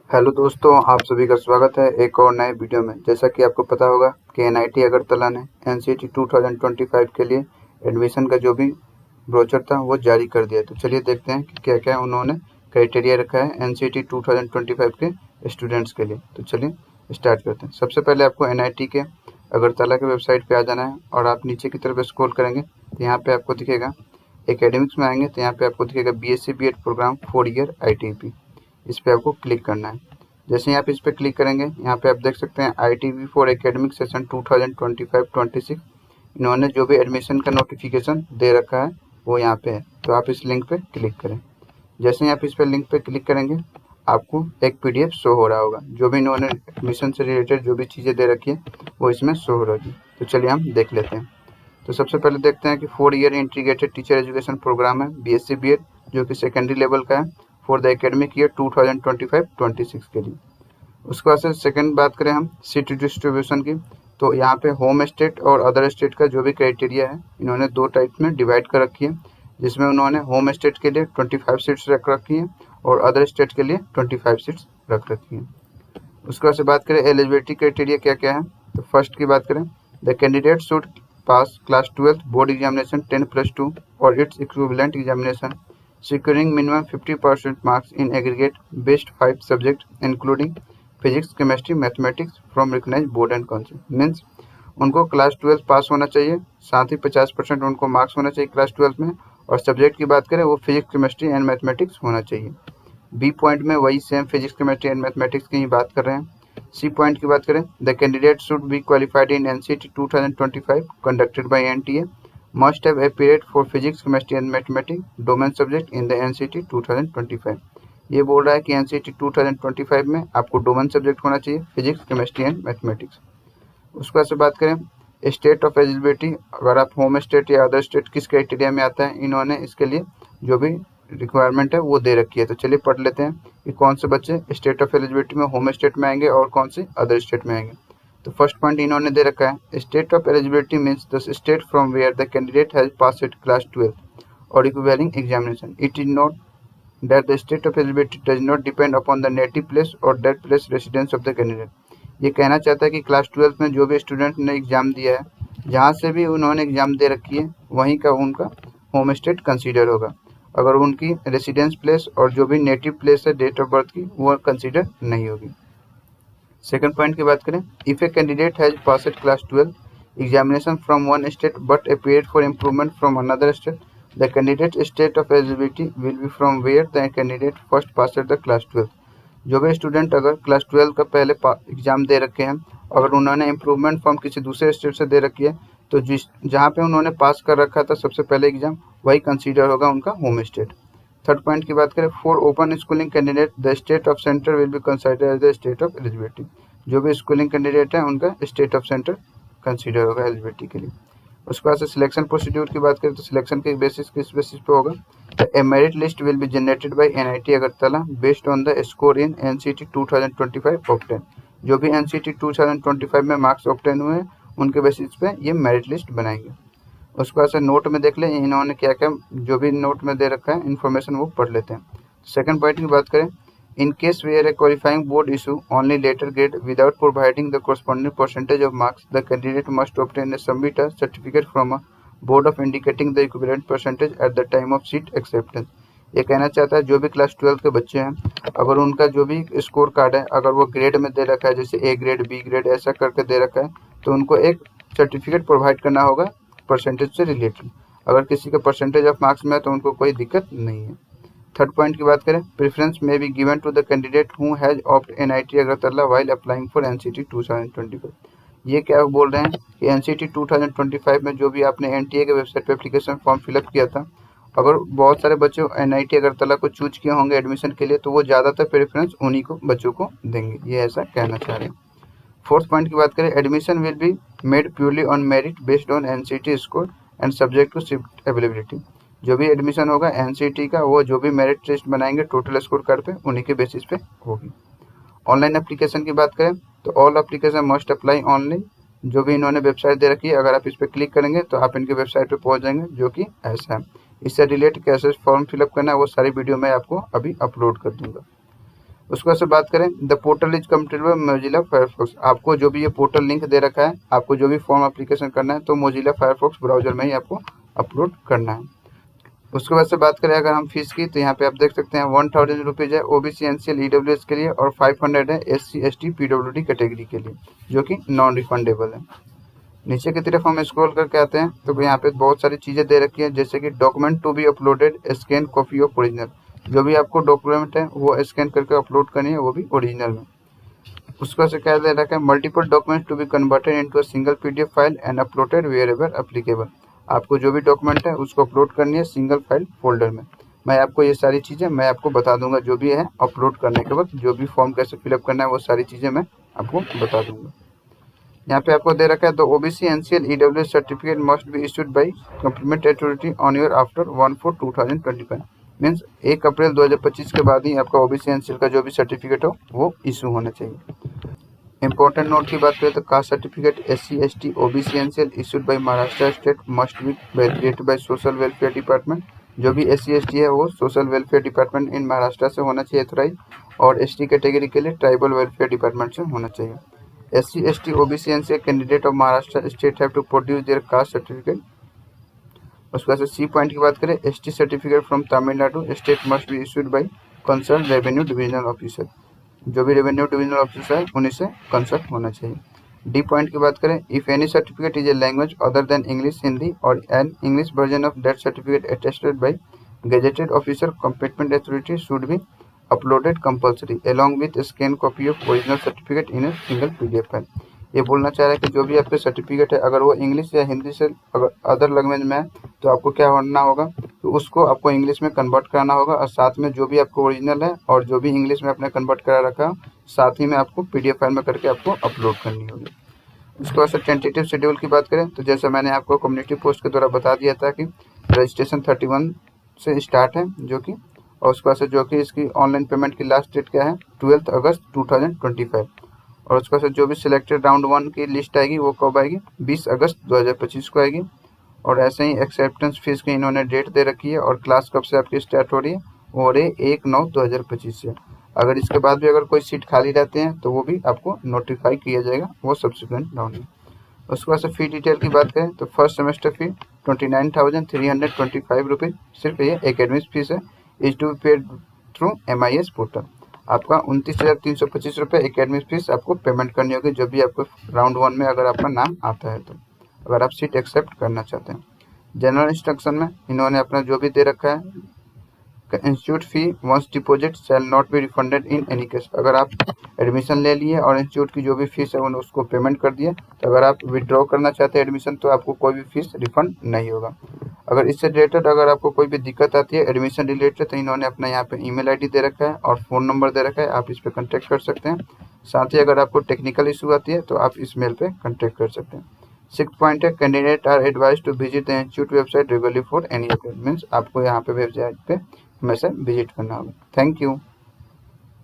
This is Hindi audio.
हेलो दोस्तों, आप सभी का स्वागत है एक और नए वीडियो में। जैसा कि आपको पता होगा कि एनआईटी अगरतला ने एनसीईटी 2025 के लिए एडमिशन का जो भी ब्रोचर था वो जारी कर दिया। तो चलिए देखते हैं कि क्या क्या उन्होंने क्राइटेरिया रखा है एनसीईटी 2025 के स्टूडेंट्स के लिए। तो चलिए स्टार्ट करते हैं। सबसे पहले आपको एनआईटी के अगरतला के वेबसाइट पर आ जाना है और आप नीचे की तरफ स्क्रॉल करेंगे तो यहाँ पर आपको दिखेगा एकेडमिक्स में आएंगे तो यहाँ पे आपको दिखेगा BSc BEd program 4 year ITB. इस पर आपको क्लिक करना है। जैसे ही आप इस पर क्लिक करेंगे यहाँ पे आप देख सकते हैं आईटीबी फॉर एकेडमिक सेशन 2025-26 इन्होंने जो भी एडमिशन का नोटिफिकेशन दे रखा है वो यहाँ पे है। तो आप इस लिंक पे क्लिक करें। जैसे ही आप इस पर लिंक पे क्लिक करेंगे आपको एक पीडीएफ शो हो रहा होगा। जो भी इन्होंने एडमिशन से रिलेटेड जो भी चीज़ें दे रखी है वो इसमें शो हो रही है। तो चलिए हम देख लेते हैं। तो सबसे पहले देखते हैं कि 4 year integrated teacher education program है बीएससी बीएड, जो कि सेकेंडरी लेवल का है फॉर द एकेडमिक ईयर 2025-26 के लिए। उसके बाद से सेकेंड बात करें हम सीट डिस्ट्रीब्यूशन की, तो यहाँ पे होम स्टेट और अदर स्टेट का जो भी क्राइटेरिया है इन्होंने दो टाइप में डिवाइड कर रखी है, जिसमें उन्होंने होम स्टेट के लिए 25 सीट्स रख रखी है और अदर स्टेट के लिए 25 सीट्स रख रखी है। उसके बाद से बात करें एलिजिबिलिटी क्राइटेरिया क्या क्या है, तो फर्स्ट की बात करें the candidate should pass class 12th board examination 10+2 or its equivalent examination, securing minimum 50% marks in aggregate based 5 subjects including physics, chemistry, mathematics from recognized board and council। Means उनको क्लास 12 पास होना चाहिए, साथ ही 50% उनको मार्क्स होना चाहिए क्लास 12 में, और सब्जेक्ट की बात करें वो फिजिक्स, केमिस्ट्री एंड मैथमेटिक्स होना चाहिए। बी पॉइंट में वही same physics, chemistry and mathematics की ही बात कर रहे हैं। सी पॉइंट की बात करें the candidate should be qualified in NCET 2025 conducted by NTA, must have appeared for physics, chemistry and mathematics domain subject in the NCET 2025। ये बोल रहा है कि एनसीईटी 2025 में आपको डोमेन सब्जेक्ट होना चाहिए फिजिक्स, केमिस्ट्री एंड मैथमेटिक्स। उसके बाद से बात करें स्टेट ऑफ एलिजिबिलिटी, अगर आप होम स्टेट या अदर स्टेट किस क्राइटेरिया में आता है, इन्होंने इसके लिए जो भी रिक्वायरमेंट है वो दे रखी है। तो चलिए पढ़ लेते हैं कि कौन से बच्चे स्टेट ऑफ एलिजिबिलिटी में होम स्टेट में आएंगे और कौन से अदर स्टेट में आएंगे। तो फर्स्ट पॉइंट इन्होंने दे रखा है state of eligibility means the state from where the candidate has passed class 12 और equivalent examination. It is not that the state of eligibility does not depend upon the native place और that place residence of the candidate. ये कहना चाहता है कि क्लास 12 में जो भी स्टूडेंट ने एग्जाम दिया है, जहाँ से भी उन्होंने एग्जाम दे रखी है वहीं का उनका होम स्टेट कंसीडर होगा। अगर उनकी रेसिडेंस प्लेस और जो भी नेटिव प्लेस है डेट ऑफ बर्थ की वो कंसीडर नहीं होगी। सेकंड पॉइंट की बात करें if a candidate has passed class 12 examination from one state but appeared for improvement from another state, the candidate state of eligibility will be from where the candidate first passed the class 12। जो भी स्टूडेंट अगर क्लास 12 का पहले एग्जाम दे रखे हैं, अगर उन्होंने इम्प्रूवमेंट फॉर्म किसी दूसरे स्टेट से दे रखी है, तो जिस जहाँ पे उन्होंने पास कर रखा था सबसे पहले एग्जाम, वही कंसीडर होगा उनका होम स्टेट। थर्ड पॉइंट की बात करें for open schooling candidate the state of centre will be consider as the state of eligibility. जो भी स्कूलिंग कैंडिडेट है उनका स्टेट ऑफ सेंटर कंसीडर होगा एलिजिबिलिटी के लिए। उसके बाद से सिलेक्शन प्रोसीड्यूर की बात करें तो सिलेक्शन के बेसिस किस बेसिस पे होगा, a merit list will be generated by NIT Agartala based on the score in NCET 2025 obtain. जो भी एनसीईटी 2025 में मार्क्स ऑब्टेन हुए हैं उनके बेसिस पे ये मेरिट लिस्ट बनाएंगे। उसके बाद से नोट में देख लें इन्होंने क्या क्या जो भी नोट में दे रखा है इन्फॉर्मेशन वो पढ़ लेते हैं। सेकंड पॉइंट की बात करें in case where a qualifying board issue only letter grade without providing the corresponding percentage of marks, the candidate must obtain a submit a certificate from a board of indicating the equivalent percentage at the time of seat acceptance। ये कहना चाहता है जो भी क्लास 12 के बच्चे हैं, अगर उनका जो भी स्कोर कार्ड है अगर वो ग्रेड में दे रखा है, जैसे ए ग्रेड, बी ग्रेड ऐसा करके दे रखा है, तो उनको एक सर्टिफिकेट प्रोवाइड करना होगा परसेंटेज से रिलेटेड। अगर किसी का परसेंटेज ऑफ मार्क्स में है तो उनको कोई दिक्कत नहीं है। थर्ड पॉइंट की बात करें प्रेफरेंस में be given to the candidate who has opt NIT Agartala while applying for NCET 2025। ये क्या बोल रहे हैं कि एनसीईटी 2025 में जो भी आपने एनटीए के वेबसाइट पर एप्लीकेशन फॉर्म फिलअप किया था, अगर बहुत सारे बच्चे एनआईटी अगरतला को चूज किए होंगे एडमिशन के लिए, तो वो ज़्यादातर प्रेफरेंस उन्हीं को बच्चों को देंगे, ये ऐसा कहना चाह रहे हैं। फोर्थ पॉइंट की बात करें admission will be made purely on merit based on NCET score and subject to seat availability. जो भी एडमिशन होगा एनसीईटी का वो जो भी मेरिट लिस्ट बनाएंगे टोटल स्कोर कार्ड पे उन्हीं के बेसिस पे होगी। ऑनलाइन एप्लीकेशन की बात करें तो all application must apply online. जो भी इन्होंने वेबसाइट दे रखी है अगर आप इस पर क्लिक करेंगे तो आप इनके वेबसाइट पे पहुंच जाएंगे, जो कि ऐसा है। इससे रिलेटेड कैसे फॉर्म फिलअप करना है वो सारी वीडियो मैं आपको अभी अपलोड कर दूंगा। उसके बाद से बात करें the portal is completed by Mozilla Firefox. आपको जो भी ये पोर्टल लिंक दे रखा है, आपको जो भी फॉर्म एप्लीकेशन करना है तो मोजिला फायरफॉक्स ब्राउजर में ही आपको अपलोड करना है। उसके बाद से बात करें अगर हम फीस की, तो यहाँ पे आप देख सकते हैं 1000 रुपीज़ है ओबीसी एनसीएल ईडब्ल्यूएस के लिए और 500 है एससी एसटी पीडब्ल्यूडी कैटेगरी के लिए, जो कि नॉन रिफंडेबल है। नीचे की तरफ हम स्क्रॉल करके आते हैं तो यहाँ पे बहुत सारी चीज़ें दे रखी है, जैसे कि document to be uploaded scan copy of original. जो भी आपको डॉक्यूमेंट है वो स्कैन करके अपलोड करनी है, वो भी ओरिजिनल में। उसका से क्या दे रखा है multiple documents to be converted into a single PDF file and uploaded wherever applicable. आपको जो भी डॉक्यूमेंट है उसको अपलोड करनी है सिंगल फाइल फोल्डर में। मैं आपको ये सारी चीज़ें मैं आपको बता दूंगा, जो भी है अपलोड करने के वक्त जो भी फॉर्म कैसे फिलअप करना है वो सारी चीज़ें मैं आपको बता दूंगा। यहाँ पे आपको दे रखा है the OBC NCL EWS certificate must be issued by complement authority on your after 1/4/2025। Means 1 अप्रैल 2025 के बाद ही आपका ओबीसी एनसीएल का जो भी सर्टिफिकेट हो वो इशू होना चाहिए। इंपॉर्टेंट नोट की बात करें तो caste certificate SC ST OBC NCL issued by Maharashtra state must B validated by social welfare department. जो भी SC ST है वो social welfare department in Maharashtra से होना चाहिए थोड़ा, और ST कैटेगरी के लिए ट्राइबल वेलफेयर डिपार्टमेंट से होना चाहिए। SC ST OBC NCL candidate of Maharashtra state have to produce their caste certificate. उसके बाद सी पॉइंट की बात करें ST certificate from Tamil Nadu state must be issued by concern revenue divisional officer. जो भी रेवेन्यू डिविजनल ऑफिसर है उन्हीं से कंसल्ट होना चाहिए। डी पॉइंट की बात करें if any certificate is a language other than English Hindi और an English version of that certificate attested by gazetted officer competent authority should be uploaded compulsory along with scan copy of original certificate in a single PDF file. ये बोलना चाह रहा है कि जो भी आपके सर्टिफिकेट है अगर वो इंग्लिश या हिंदी से अगर अदर लैंग्वेज में है तो आपको क्या होना होगा, तो उसको आपको इंग्लिश में कन्वर्ट कराना होगा, और साथ में जो भी आपको ओरिजिनल है और जो भी इंग्लिश में आपने कन्वर्ट करा रखा है साथ ही में आपको पीडीएफ फाइल में करके आपको अपलोड करनी होगी। उसके बाद से टेंटेटिव शेड्यूल की बात करें तो जैसे मैंने आपको कम्युनिटी पोस्ट के द्वारा बता दिया था कि रजिस्ट्रेशन 31 से स्टार्ट है, जो कि और उसके बाद से जो कि इसकी ऑनलाइन पेमेंट की लास्ट डेट क्या है 12 अगस्त 2025। और उसके बाद से जो भी सिलेक्टेड राउंड 1 की लिस्ट आएगी वो कब आएगी 20 अगस्त 2025 को आएगी। और ऐसे ही एक्सेप्टेंस फीस की इन्होंने डेट दे रखी है और क्लास कब से आपकी स्टार्ट हो रही है वो हो रही है 1/9/2025 से। अगर इसके बाद भी अगर कोई सीट खाली रहते हैं तो वो भी आपको नोटिफाई किया जाएगा वो सब्सिक्वेंट राउंड में। उसके बाद से फी डिटेल की बात करें तो फर्स्ट सेमेस्टर फी 29,325 रुपीज़ सिर्फ ये एकेडमिक फीस है, is to be paid through MIS portal. आपका 29,325 रुपये एकेडमिक फीस आपको पेमेंट करनी होगी जो भी आपको राउंड 1 में अगर आपका नाम आता है तो, अगर आप सीट एक्सेप्ट करना चाहते हैं। जनरल इंस्ट्रक्शन में इन्होंने अपना जो भी दे रखा है institute fee once deposit shall not be refunded in any case. अगर आप एडमिशन ले लिए और इंस्टीट्यूट की जो भी फीस है उन्होंने उसको पेमेंट कर दिए तो अगर आप विड्रॉ करना चाहते हैं एडमिशन तो आपको कोई भी फीस रिफंड नहीं होगा। अगर इससे रिलेटेड अगर आपको कोई भी दिक्कत आती है एडमिशन रिलेटेड तो इन्होंने अपना यहाँ पे ईमेल ID दे रखा है और फ़ोन नंबर दे रखा है, आप इस पर कॉन्टैक्ट कर सकते हैं। साथ ही अगर आपको टेक्निकल इशू आती है तो आप इस मेल पे कॉन्टैक्ट कर सकते हैं। 6th पॉइंट है candidate are advise to visit the institute website regularly for any update. Means आपको यहाँ पे वेबसाइट पे हमेशा विजिट करना होगा। Thank you.